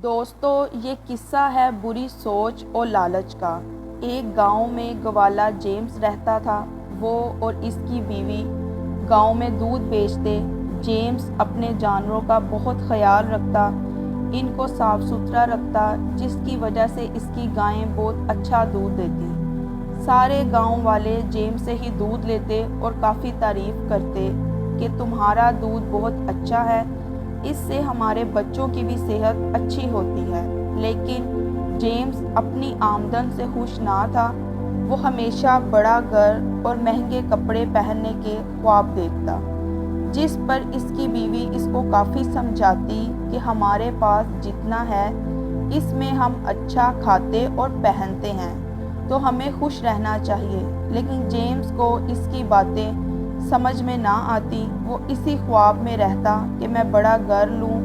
دوستو یہ قصہ ہے بری سوچ اور لالچ کا۔ ایک گاؤں میں گوالا جیمز رہتا تھا۔ وہ اور اس کی بیوی گاؤں میں دودھ بیچتے۔ جیمز اپنے جانوروں کا بہت خیال رکھتا، ان کو صاف ستھرا رکھتا، جس کی وجہ سے اس کی گائیں بہت اچھا دودھ دیتی۔ سارے گاؤں والے جیمز سے ہی دودھ لیتے اور کافی تعریف کرتے کہ تمہارا دودھ بہت اچھا ہے، اس سے ہمارے بچوں کی بھی صحت اچھی ہوتی ہے۔ لیکن جیمز اپنی آمدن سے خوش نہ تھا۔ وہ ہمیشہ بڑا گھر اور مہنگے کپڑے پہننے کے خواب دیکھتا، جس پر اس کی بیوی اس کو کافی سمجھاتی کہ ہمارے پاس جتنا ہے اس میں ہم اچھا کھاتے اور پہنتے ہیں تو ہمیں خوش رہنا چاہیے۔ لیکن جیمز کو اس کی باتیں سمجھ میں نہ آتی۔ وہ اسی خواب میں رہتا کہ میں بڑا گھر لوں،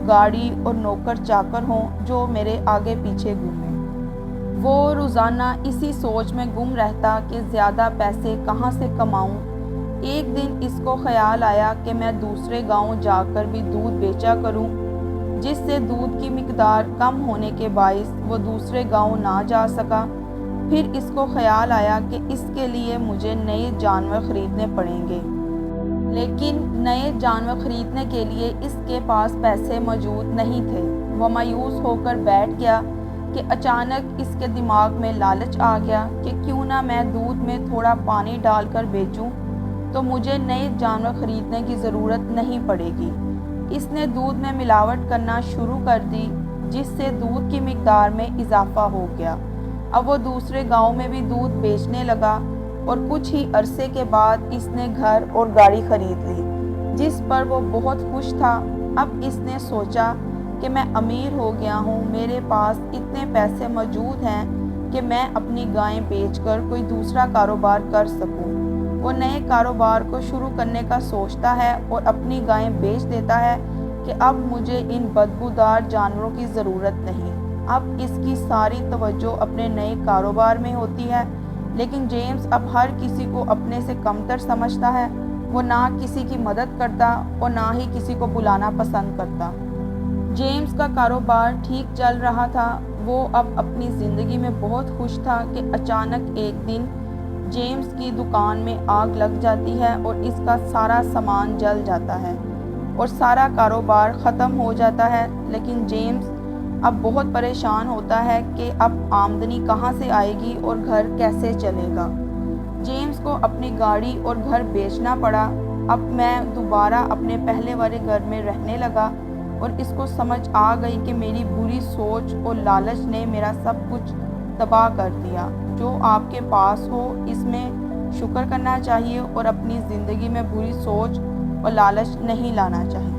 گاڑی اور نوکر چاکر ہوں جو میرے آگے پیچھے گھومیں۔ وہ روزانہ اسی سوچ میں گم رہتا کہ زیادہ پیسے کہاں سے کماؤں۔ ایک دن اس کو خیال آیا کہ میں دوسرے گاؤں جا کر بھی دودھ بیچا کروں، جس سے دودھ کی مقدار کم ہونے کے باعث وہ دوسرے گاؤں نہ جا سکا۔ پھر اس کو خیال آیا کہ اس کے لیے مجھے نئے جانور خریدنے پڑیں گے۔ لیکن نئے جانور خریدنے کے لیے اس کے پاس پیسے موجود نہیں تھے۔ وہ مایوس ہو کر بیٹھ گیا کہ اچانک اس کے دماغ میں لالچ آ گیا کہ کیوں نہ میں دودھ میں تھوڑا پانی ڈال کر بیچوں تو مجھے نئے جانور خریدنے کی ضرورت نہیں پڑے گی۔ اس نے دودھ میں ملاوٹ کرنا شروع کر دی، جس سے دودھ کی مقدار میں اضافہ ہو گیا۔ اب وہ دوسرے گاؤں میں بھی دودھ بیچنے لگا اور کچھ ہی عرصے کے بعد اس نے گھر اور گاڑی خرید لی، جس پر وہ بہت خوش تھا۔ اب اس نے سوچا کہ میں امیر ہو گیا ہوں، میرے پاس اتنے پیسے موجود ہیں کہ میں اپنی گائیں بیچ کر کوئی دوسرا کاروبار کر سکوں۔ وہ نئے کاروبار کو شروع کرنے کا سوچتا ہے اور اپنی گائیں بیچ دیتا ہے کہ اب مجھے ان بدبودار جانوروں کی ضرورت نہیں۔ اب اس کی ساری توجہ اپنے نئے کاروبار میں ہوتی ہے، لیکن جیمز اب ہر کسی کو اپنے سے کمتر سمجھتا ہے۔ وہ نہ کسی کی مدد کرتا اور نہ ہی کسی کو بلانا پسند کرتا۔ جیمز کا کاروبار ٹھیک چل رہا تھا۔ وہ اب اپنی زندگی میں بہت خوش تھا کہ اچانک ایک دن جیمز کی دکان میں آگ لگ جاتی ہے اور اس کا سارا سامان جل جاتا ہے اور سارا کاروبار ختم ہو جاتا ہے۔ لیکن جیمز اب بہت پریشان ہوتا ہے کہ اب آمدنی کہاں سے آئے گی اور گھر کیسے چلے گا۔ جیمز کو اپنی گاڑی اور گھر بیچنا پڑا۔ اب میں دوبارہ اپنے پہلے والے گھر میں رہنے لگا اور اس کو سمجھ آ گئی کہ میری بری سوچ اور لالچ نے میرا سب کچھ تباہ کر دیا۔ جو آپ کے پاس ہو اس میں شکر کرنا چاہیے اور اپنی زندگی میں بری سوچ اور لالچ نہیں لانا چاہیے۔